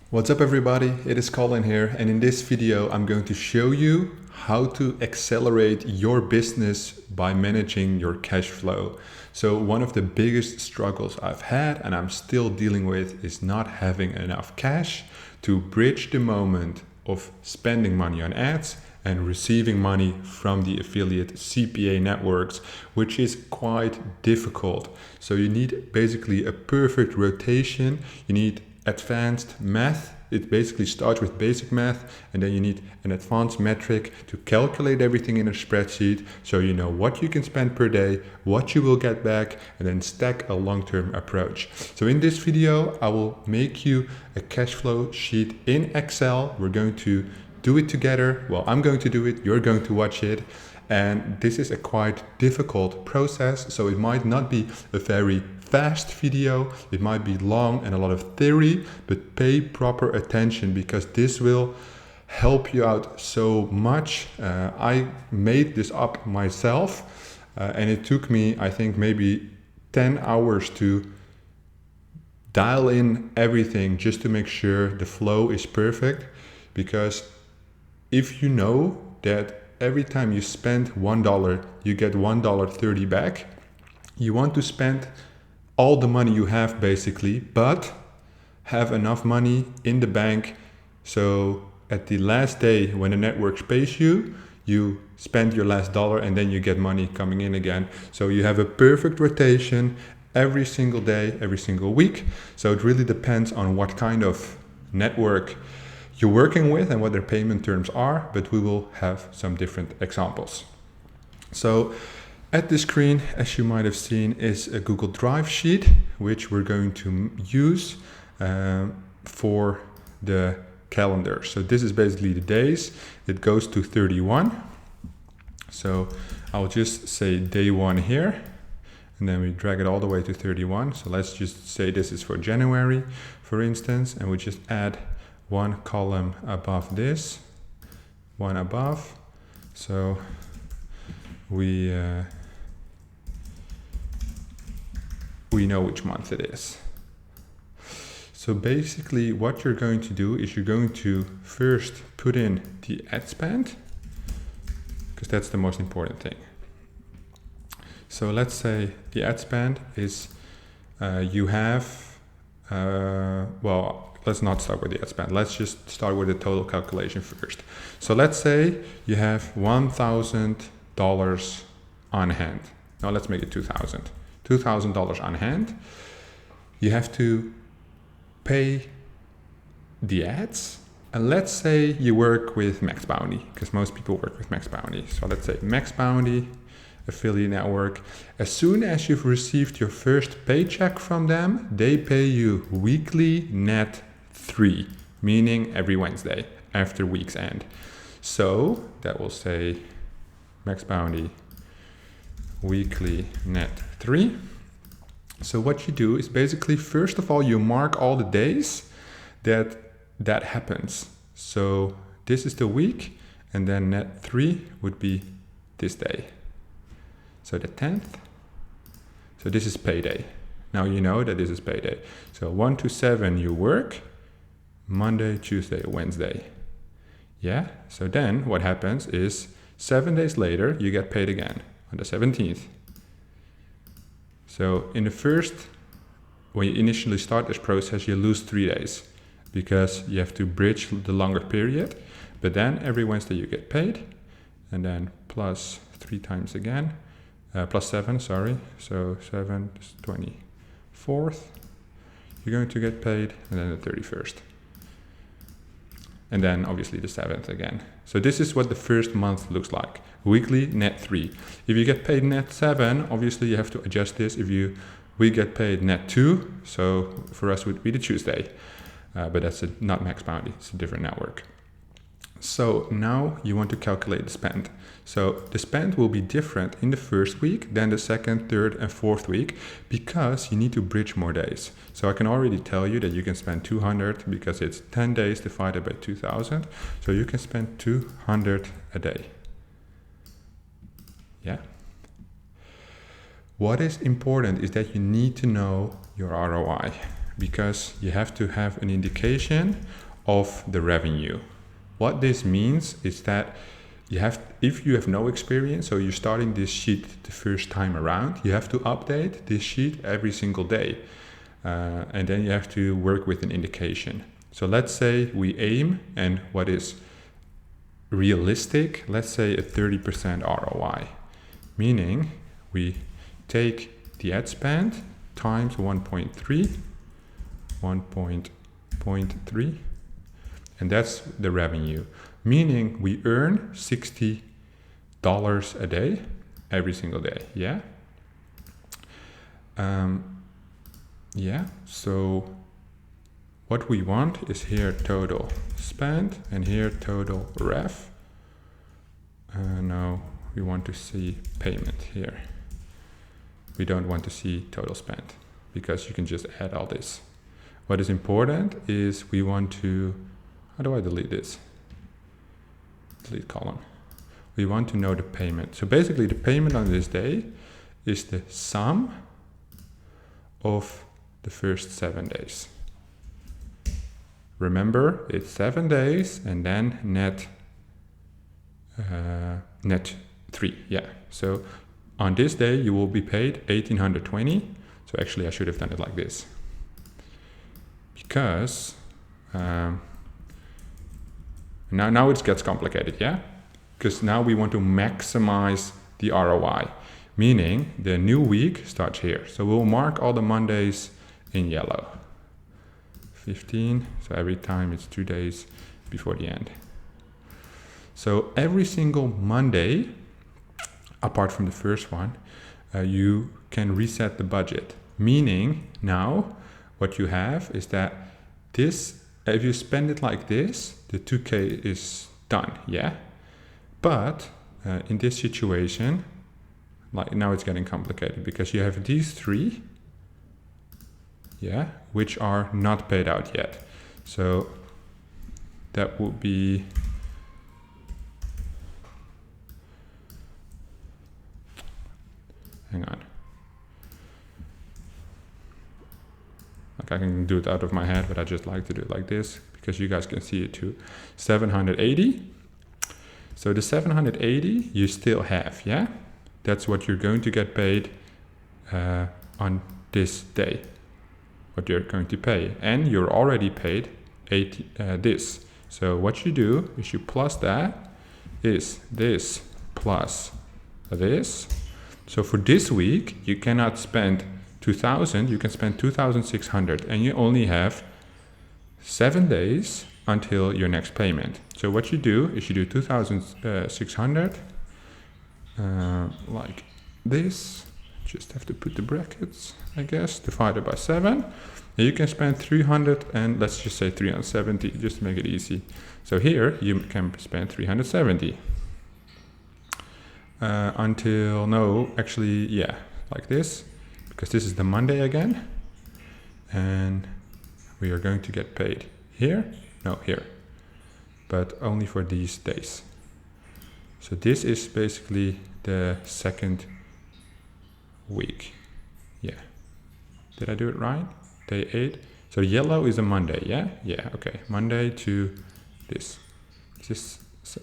What's up everybody, it is Colin here, and in this video I'm going to show you how to accelerate your business by managing your cash flow. So one of the biggest struggles I've had and I'm still dealing with is not having enough cash to bridge the moment of spending money on ads and receiving money from the affiliate CPA networks, which is quite difficult. So you need basically a perfect rotation. You need advanced math. It basically starts with basic math, and then you need an advanced metric to calculate everything in a spreadsheet so you know what you can spend per day, what you will get back, and then stack a long-term approach. So in this video, I will make you a cash flow sheet in Excel. We're going to do it together. Well, I'm going to do it, you're going to watch it. And this is a quite difficult process, so it might not be a very fast video, it might be long and a lot of theory, but pay proper attention because this will help you out so much. I made this up myself and it took me, I think, maybe 10 hours to dial in everything just to make sure the flow is perfect. Because if you know that every time you spend $1, you get $1.30 back, you want to spend all the money you have basically, but have enough money in the bank so at the last day when the network pays you, you spend your last dollar and then you get money coming in again. So you have a perfect rotation every single day, every single week. So it really depends on what kind of network you're working with and what their payment terms are, but we will have some different examples. So at the screen, as you might have seen, is a Google Drive sheet, which we're going to use for the calendar. So this is basically the days. It goes to 31. So I'll just say day 1 here, and then we drag it all the way to 31. So let's just say this is for January, for instance, and we just add one column above this, one above. So we know which month it is. So basically what you're going to do is you're going to first put in the ad spend, because that's the most important thing. So let's say the ad spend is you have, well, let's not start with the ad spend. Let's just start with the total calculation first. So let's say you have $1,000 on hand. Now let's make it $2,000 on hand. You have to pay the ads. And let's say you work with Max Bounty, because most people work with Max Bounty. So let's say Max Bounty affiliate network. As soon as you've received your first paycheck from them, they pay you weekly net 3, meaning every Wednesday after week's end. So that will say Max Bounty weekly net 3. So what you do is basically, first of all, you mark all the days that happens. So this is the week, and then net 3 would be this day. So the 10th. So this is payday. Now you know that this is payday. So 1 to 7 you work, Monday, Tuesday, Wednesday. Yeah, so then what happens is 7 days later you get paid again on the 17th. So in the first, when you initially start this process, you lose 3 days because you have to bridge the longer period. But then every Wednesday you get paid, and then plus 3 times again, plus 7, sorry. So 7 is 24th. You're going to get paid, and then the 31st. And then obviously the 7th again. So this is what the first month looks like. Weekly net 3. If you get paid net 7, obviously you have to adjust this. We get paid net 2, so for us it would be the Tuesday. But that's not Max Bounty, it's a different network. So now you want to calculate the spend. So the spend will be different in the first week than the second, third, and fourth week because you need to bridge more days. So I can already tell you that you can spend 200 because it's 10 days divided by 2,000. So you can spend 200 a day. Yeah. What is important is that you need to know your ROI. because you have to have an indication of the revenue. What this means is that if you have no experience, so you're starting this sheet the first time around, you have to update this sheet every single day. And then you have to work with an indication. So let's say we aim, and what is realistic, let's say a 30% ROI, meaning we take the ad spend times 1.3, and that's the revenue, meaning we earn $60 a day every single day. So what we want is here total spend and here total rev. Now we want to see payment here. We don't want to see total spend because you can just add all this. What is important is we want to, how do I delete this? Delete column. We want to know the payment. So basically the payment on this day is the sum of the first 7 days. Remember, it's 7 days and then net 3. So on this day you will be paid $1,820. So actually I should have done it like this, because now it gets complicated, because now we want to maximize the ROI, meaning the new week starts here. So we'll mark all the Mondays in yellow. 15, so every time it's 2 days before the end. So every single Monday, apart from the first one, you can reset the budget, meaning now what you have is that this, if you spend it like this, the 2K is done, but in this situation, like now it's getting complicated because you have these 3, which are not paid out yet. So that would be, hang on. Like I can do it out of my head, but I just like to do it like this because you guys can see it too. 780. So the 780 you still have, That's what you're going to get paid on this day. What you're going to pay, and you're already paid this. So what you do is you plus that is this plus this. So for this week you cannot spend 2,000, you can spend 2,600, and you only have 7 days until your next payment. So what you do is you do 2,600 like this. Just have to put the brackets, I guess, divided by 7. And you can spend 300, and let's just say 370, just to make it easy. So here you can spend 370 until, no, actually, like this, because this is the Monday again, and we are going to get paid here, but only for these days. So this is basically the second week. Did I do it right? Day 8. So yellow is a Monday, okay. Monday to this. Just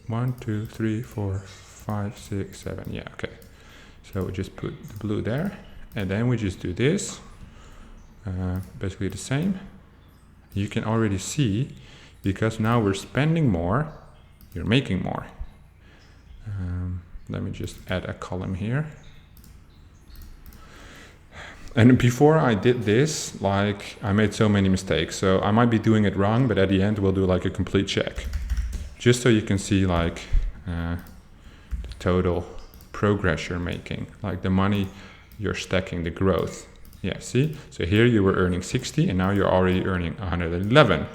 1, 2, 3, 4, 5, 6, 7. Okay. So we just put the blue there, and then we just do this. Basically the same. You can already see, because now we're spending more, you're making more. Let me just add a column here. And before I did this, like, I made so many mistakes, so I might be doing it wrong, but at the end we'll do like a complete check, just so you can see like the total progress you're making, like the money you're stacking, the growth. See, so here you were earning 60 and now you're already earning 111.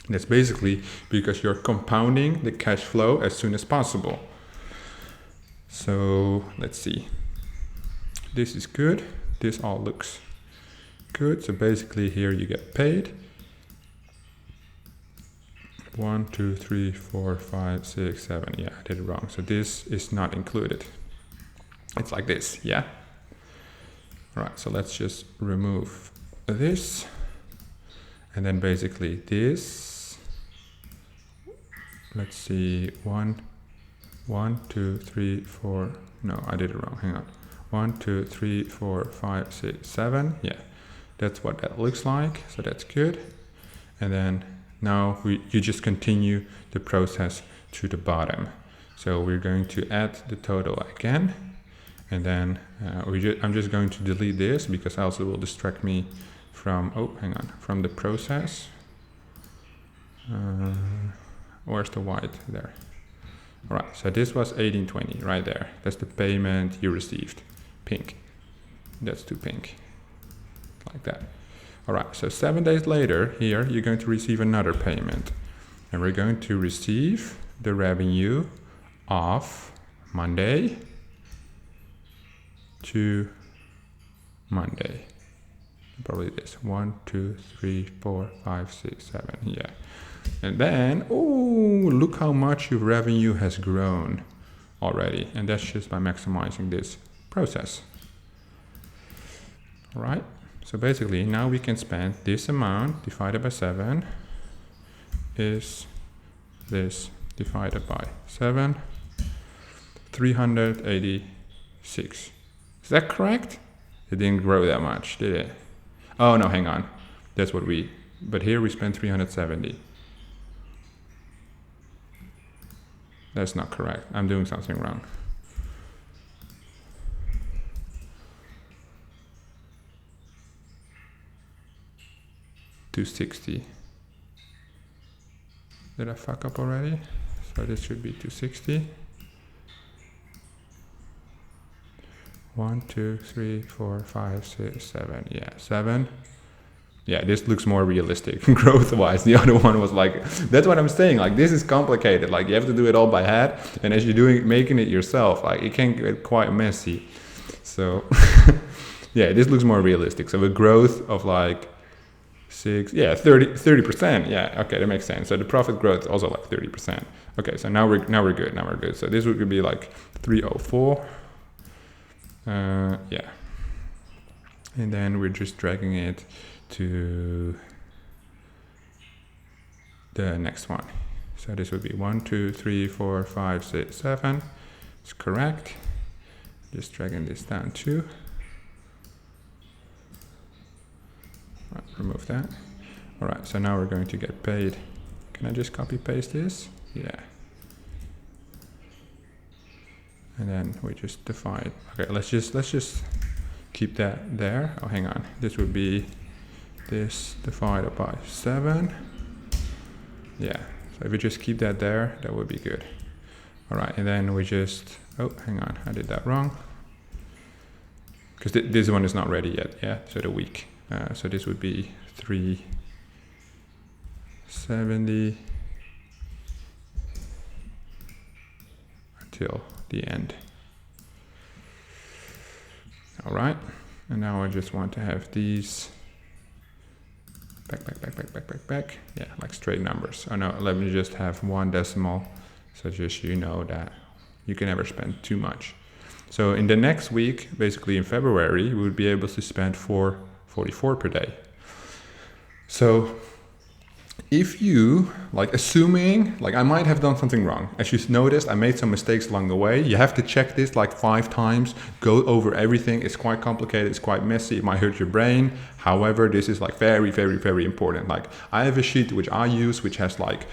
That's basically because you're compounding the cash flow as soon as possible. So let's see, this is good. This all looks good. So basically here you get paid 1, 2, 3, 4, 5, 6, 7. I did it wrong. So this is not included. It's like this, All right, so let's just remove this. And then basically this, let's see, 1, 2, 3, 4, no, I did it wrong, hang on. 1, 2, 3, 4, 5, 6, 7, yeah, that's what that looks like, so that's good. And then now you just continue the process to the bottom. So we're going to add the total again, and then I'm just going to delete this because else it will distract me from, from the process. Where's the white? There. All right, so this was 1820 right there. That's the payment you received. Pink. That's to pink. Like that. All right, so 7 days later, here, you're going to receive another payment. And we're going to receive the revenue of Monday to Monday. Probably this 1, 2, 3, 4, 5, 6, 7, yeah. And then, oh, look how much your revenue has grown already. And that's just by maximizing this process. All right. So basically now we can spend this amount divided by 7 is this divided by 7, 386. Is that correct? It didn't grow that much, did it? Oh no, hang on. That's what but here we spent 370. That's not correct. I'm doing something wrong. $260. Did I fuck up already? So this should be 260. 1, 2, 3, 4, 5, 6, 7. Yeah, 7. Yeah, this looks more realistic growth-wise. The other one was like, that's what I'm saying. Like, this is complicated. Like, you have to do it all by hand, and as you're making it yourself, like, it can get quite messy. So, yeah, this looks more realistic. So, a growth of like 30%. Yeah, okay, that makes sense. So the profit growth is also like 30%. Okay, so now we're good. So this would be like 304. Yeah, and then we're just dragging it to the next one. So this would be 1, 2, 3, 4, 5, 6, 7. It's correct. Just dragging this down too. Right, remove that. All right, so now we're going to get paid. Can I just copy paste this? Yeah. And then we just divide. Okay, let's just keep that there. Oh, hang on. This would be this divided by 7. Yeah. So if we just keep that there, that would be good. All right, and then we just. Oh, hang on. I did that wrong. Because this one is not ready yet. Yeah. So the week. So this would be 370 until the end. All right, and now I just want to have these back. Yeah, like straight numbers. Oh no, let me just have one decimal, so just you know that you can never spend too much. So in the next week, basically in February, we would be able to spend $4.44 per day. So if you, like, assuming, like, I might have done something wrong. As you noticed, I made some mistakes along the way. You have to check this like 5 times, go over everything. It's quite complicated, it's quite messy, it might hurt your brain. However, this is like very, very, very important. Like, I have a sheet which I use, which has like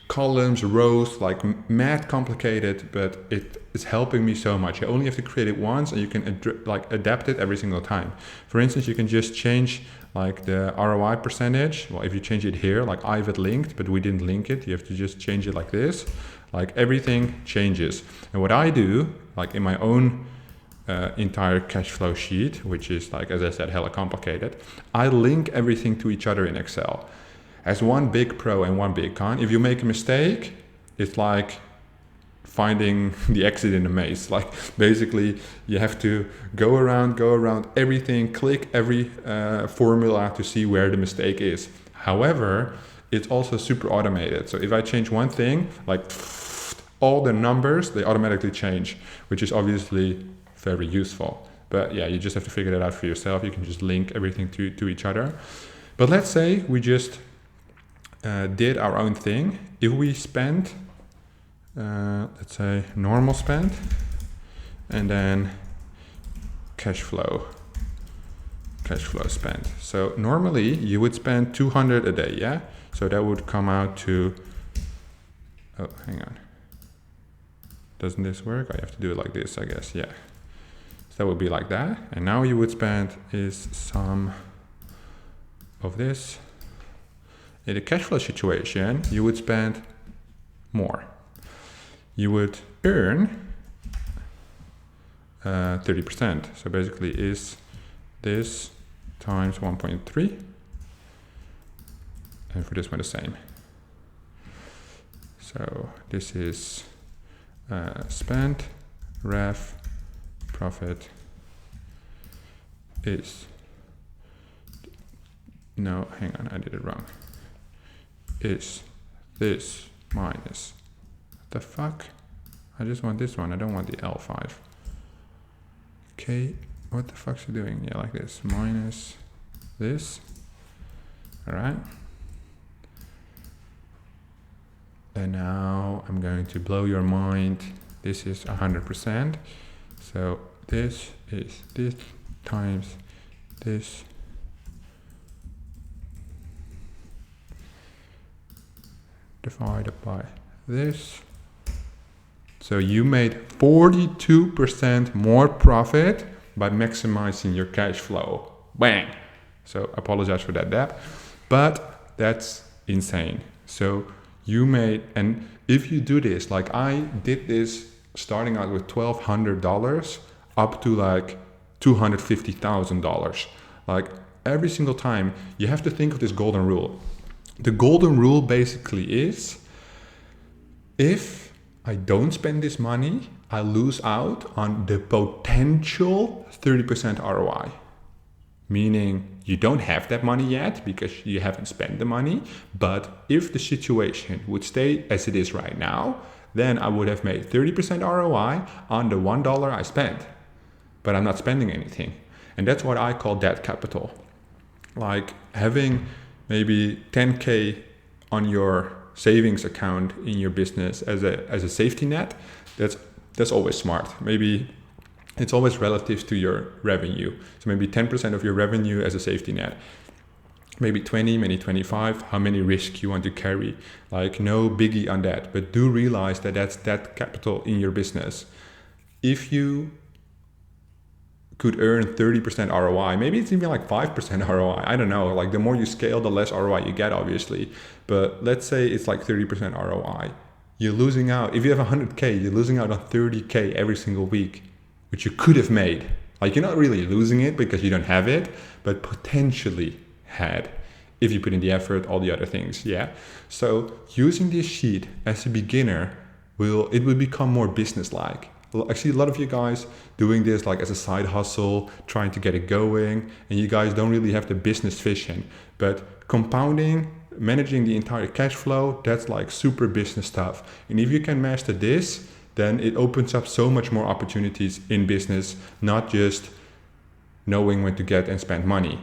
columns, rows, like mad complicated, but it is helping me so much. You only have to create it once and you can adapt it every single time. For instance, you can just change like the ROI percentage. Well, if you change it here, like I have it linked, but we didn't link it. You have to just change it like this. Like everything changes. And what I do, like in my own entire cash flow sheet, which is like, as I said, hella complicated, I link everything to each other in Excel. As one big pro and one big con. If you make a mistake, it's like finding the exit in a maze. Like basically you have to go around everything, click every formula to see where the mistake is. However, it's also super automated. So if I change one thing, like all the numbers, they automatically change, which is obviously very useful. But yeah, you just have to figure that out for yourself. You can just link everything to each other. But let's say we just did our own thing. If we spend, let's say normal spend, and then cash flow spend. So normally you would spend 200 a day, yeah? So that would come out to, oh, hang on. Doesn't this work? I have to do it like this, I guess, yeah. So that would be like that. And now you would spend is sum of this. In a cash flow situation, you would spend more. You would earn 30%. So basically is this times 1.3. And for this one the same. So this is spend, rev, profit is, no, hang on, I did it wrong. Is this minus, the fuck? I just want this one, I don't want the L5. Okay, what the fuck's it doing? Yeah, like this, minus this, all right. And now I'm going to blow your mind. This is 100%. So this is this times this divided by this. So you made 42% more profit by maximizing your cash flow. Bang! So apologize for that dab, but that's insane. So you made, and if you do this, like I did this starting out with $1,200 up to like $250,000. Like every single time you have to think of this golden rule. The golden rule basically is, if I don't spend this money, I lose out on the potential 30% ROI. Meaning you don't have that money yet because you haven't spent the money. But if the situation would stay as it is right now, then I would have made 30% ROI on the $1 I spent. But I'm not spending anything. And that's what I call dead capital. Like having maybe 10K on your savings account in your business as a safety net, that's always smart. Maybe it's always relative to your revenue. So maybe 10% of your revenue as a safety net. Maybe 20, maybe 25, how many risks you want to carry. Like no biggie on that, but do realize that that's that capital in your business. If you could earn 30% ROI, maybe it's even like 5% ROI, I don't know. Like the more you scale, the less ROI you get, obviously. But let's say it's like 30% ROI. You're losing out, if you have 100K, you're losing out on 30K every single week, which you could have made. Like you're not really losing it because you don't have it, but potentially had if you put in the effort, all the other things, yeah? So using this sheet as a beginner, it will become more business-like. I see a lot of you guys doing this like as a side hustle, trying to get it going, and you guys don't really have the business vision. But compounding, managing the entire cash flow, that's like super business stuff. And if you can master this, then it opens up so much more opportunities in business, not just knowing when to get and spend money.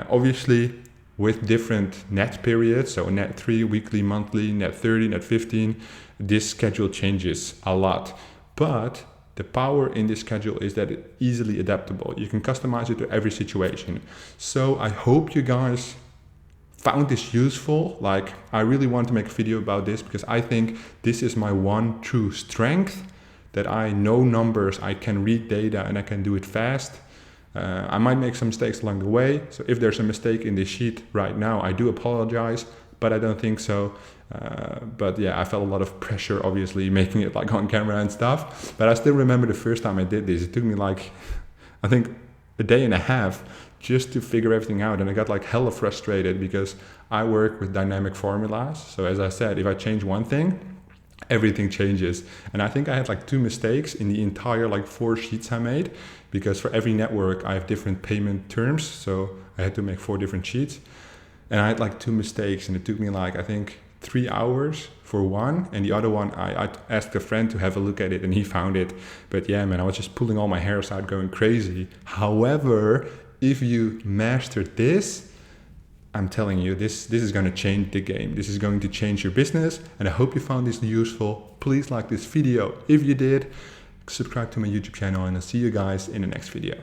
Obviously, with different net periods, so net 3, weekly, monthly, net 30, net 15, this schedule changes a lot. But the power in this schedule is that it's easily adaptable. You can customize it to every situation. So I hope you guys found this useful. Like I really want to make a video about this because I think this is my one true strength, that I know numbers, I can read data, and I can do it fast. I might make some mistakes along the way. So if there's a mistake in this sheet right now, I do apologize, but I don't think so. But yeah, I felt a lot of pressure, obviously, making it like on camera and stuff. But I still remember the first time I did this, it took me like, I think a day and a half just to figure everything out. And I got like hella frustrated because I work with dynamic formulas. So as I said, if I change one thing, everything changes. And I think I had like 2 mistakes in the entire like 4 sheets I made, because for every network I have different payment terms. So I had to make 4 different sheets. And I had like 2 mistakes, and it took me like, I think 3 hours for one, and the other one I asked a friend to have a look at it and he found it. But yeah, man, I was just pulling all my hairs out, going crazy. However, if you master this, I'm telling you, this is going to change the game. This is going to change your business, and I hope you found this useful. Please like this video if you did. Subscribe to my YouTube channel, and I'll see you guys in the next video.